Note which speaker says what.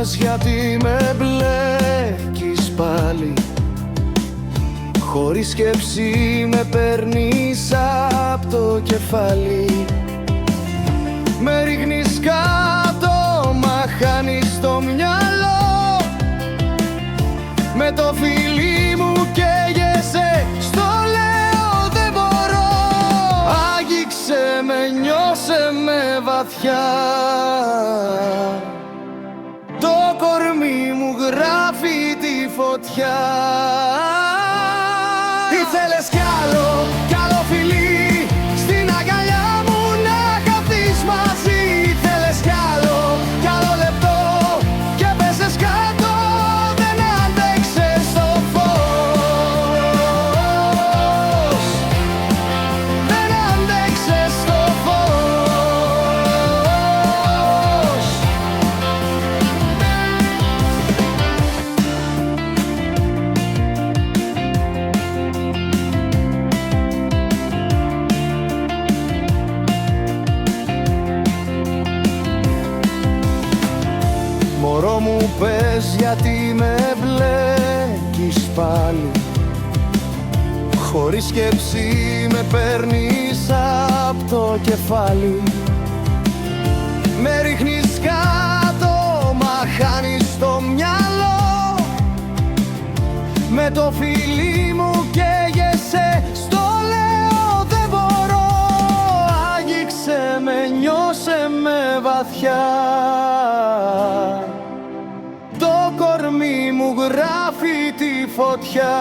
Speaker 1: πες γιατί με μπλέκεις πάλι. Χωρίς σκέψη με παίρνεις απ' το κεφάλι. Με ρίχνεις κάτω, μα χάνεις το μυαλό. Με το φιλί μου καίγεσαι, στο λέω δεν μπορώ. Άγγιξε με, νιώσε με βαθιά. Το κορμί μου γράφει τη φωτιά. Ήθελες κι άλλο φιλί, στην αγκαλιά μου να χαθείς μαζί. Ήθελες κι άλλο λεπτό και πέσες κάτω, δεν άντεξες το φως. Δεν άντεξες το φως. Μωρό μου πες γιατί με μπλέκεις πάλι. Χωρίς σκέψη με παίρνεις απ' το κεφάλι. Με ρίχνεις κάτω, μα χάνεις το μυαλό. Με το φιλί μου καίγεσαι, στο λέω δεν μπορώ. Άγγιξε με, νιώσε με βαθιά. Το κορμί μου γράφει τη φωτιά.